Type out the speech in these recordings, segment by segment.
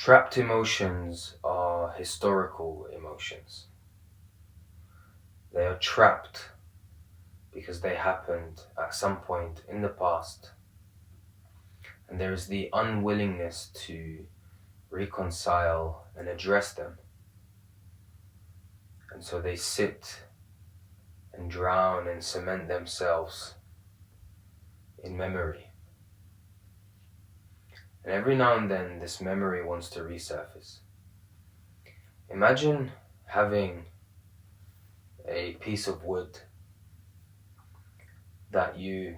Trapped emotions are historical emotions. They are trapped because they happened at some point in the past, and there is the unwillingness to reconcile and address them. And so they sit and drown and cement themselves in memory. And every now and then this memory wants to resurface. Imagine having a piece of wood that you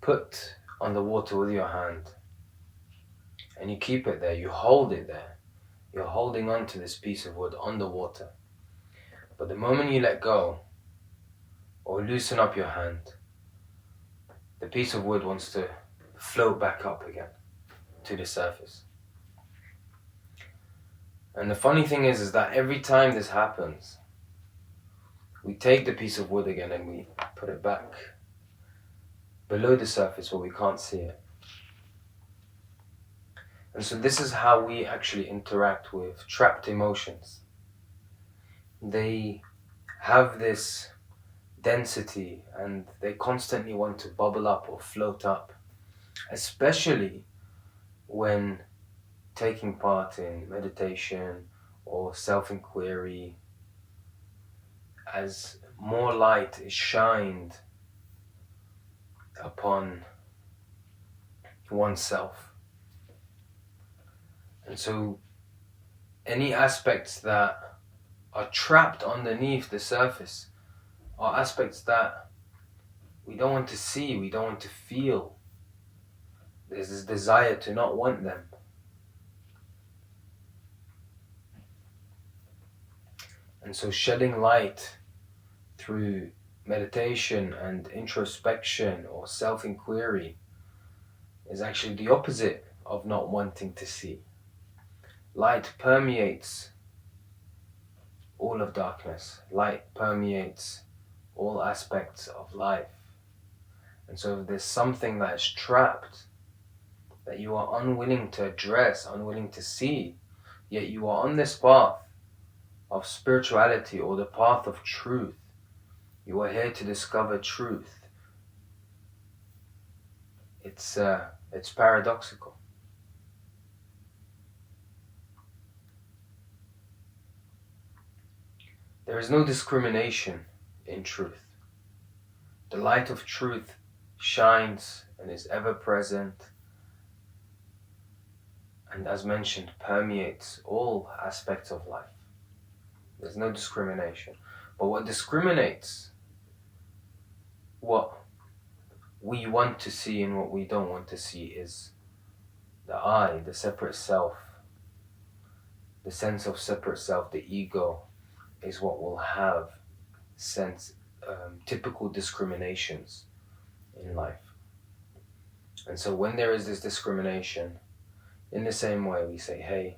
put on the water with your hand, and you keep it there, you hold it there. You're holding on to this piece of wood on the water. But the moment you let go or loosen up your hand, the piece of wood wants to float back up again to the surface. And the funny thing is that every time this happens, we take the piece of wood again and we put it back below the surface where we can't see it. And so this is how we actually interact with trapped emotions. They have this density and they constantly want to bubble up or float up, especially when taking part in meditation or self-inquiry, as more light is shined upon oneself. And so any aspects that are trapped underneath the surface are aspects that we don't want to see, we don't want to feel. There's this desire to not want them. And so shedding light through meditation and introspection or self-inquiry is actually the opposite of not wanting to see. Light permeates all of darkness. Light permeates all aspects of life. And so if there's something that is trapped, that you are unwilling to address, unwilling to see, yet you are on this path of spirituality or the path of truth. You are here to discover truth. It's paradoxical. There is no discrimination in truth. The light of truth shines and is ever present, and as mentioned, permeates all aspects of life. There's no discrimination. But what discriminates what we want to see and what we don't want to see is the I, the separate self. The sense of separate self, the ego, is what will have typical discriminations in life. And so when there is this discrimination, in the same way we say, hey,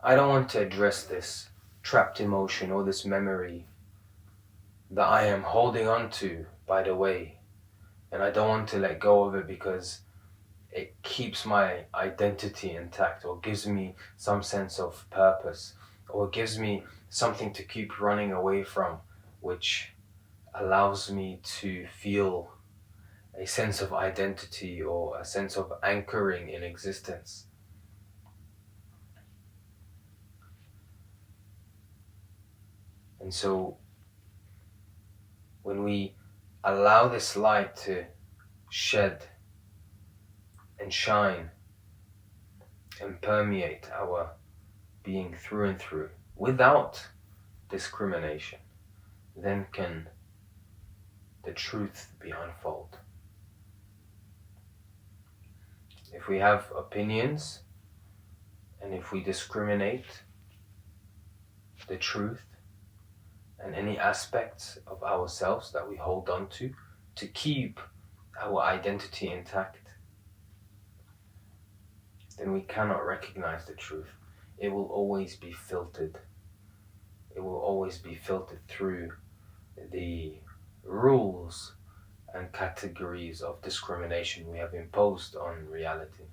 I don't want to address this trapped emotion or this memory that I am holding on to, by the way, and I don't want to let go of it because it keeps my identity intact or gives me some sense of purpose or gives me something to keep running away from, which allows me to feel a sense of identity or a sense of anchoring in existence. And so when we allow this light to shed and shine and permeate our being through and through without discrimination, then can the truth be unfold. If we have opinions and if we discriminate the truth and any aspects of ourselves that we hold on to keep our identity intact, then we cannot recognize the truth. It will always be filtered. It will always be filtered through the rules and categories of discrimination we have imposed on reality.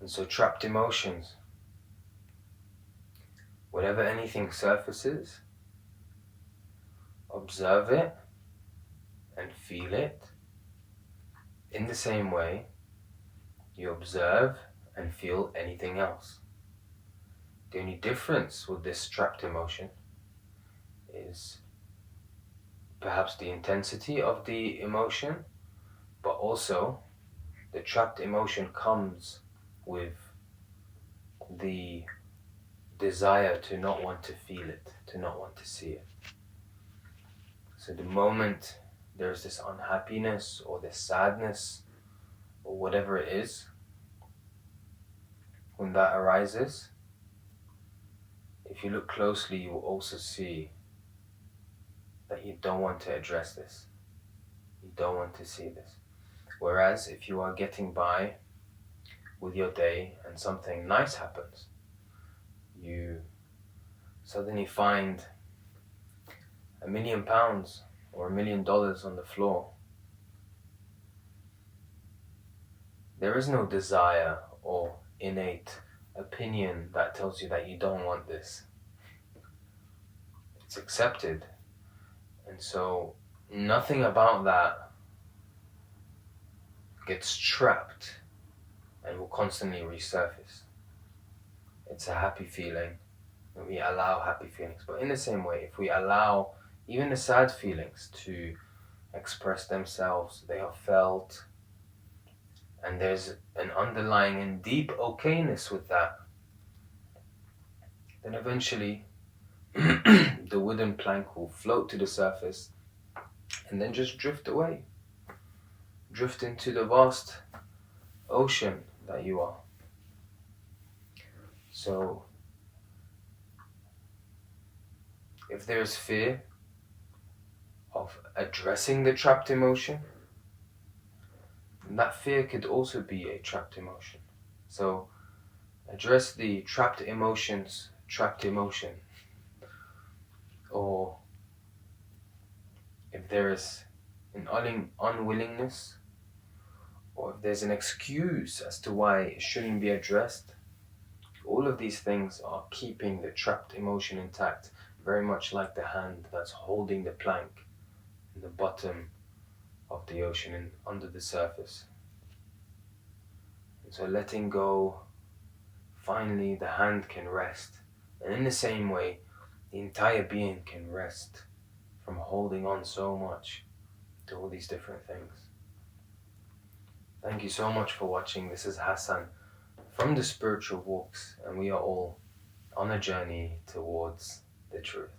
And so trapped emotions, whenever anything surfaces, observe it and feel it in the same way you observe and feel anything else. The only difference with this trapped emotion is perhaps the intensity of the emotion, but also the trapped emotion comes with the desire to not want to feel it, to not want to see it. So the moment there's this unhappiness or this sadness or whatever it is, when that arises, if you look closely, you will also see that you don't want to address this. You don't want to see this. Whereas if you are getting by with your day and something nice happens, you suddenly find £1 million or $1 million on the floor. There is no desire or innate opinion that tells you that you don't want this. It's accepted. And so nothing about that gets trapped and will constantly resurface. It's a happy feeling, and we allow happy feelings. But in the same way, if we allow even the sad feelings to express themselves, they are felt, and there's an underlying and deep okayness with that, then eventually the wooden plank will float to the surface and then just drift away. Drift into the vast ocean that you are. So, if there's fear of addressing the trapped emotion, that fear could also be a trapped emotion. So, address the trapped emotion. Or if there is an unwillingness, or if there's an excuse as to why it shouldn't be addressed, all of these things are keeping the trapped emotion intact, very much like the hand that's holding the plank in the bottom of the ocean and under the surface. And so letting go, finally the hand can rest. And in the same way, the entire being can rest from holding on so much to all these different things. Thank you so much for watching. This is Hassan from the Spiritual Walks, and we are all on a journey towards the truth.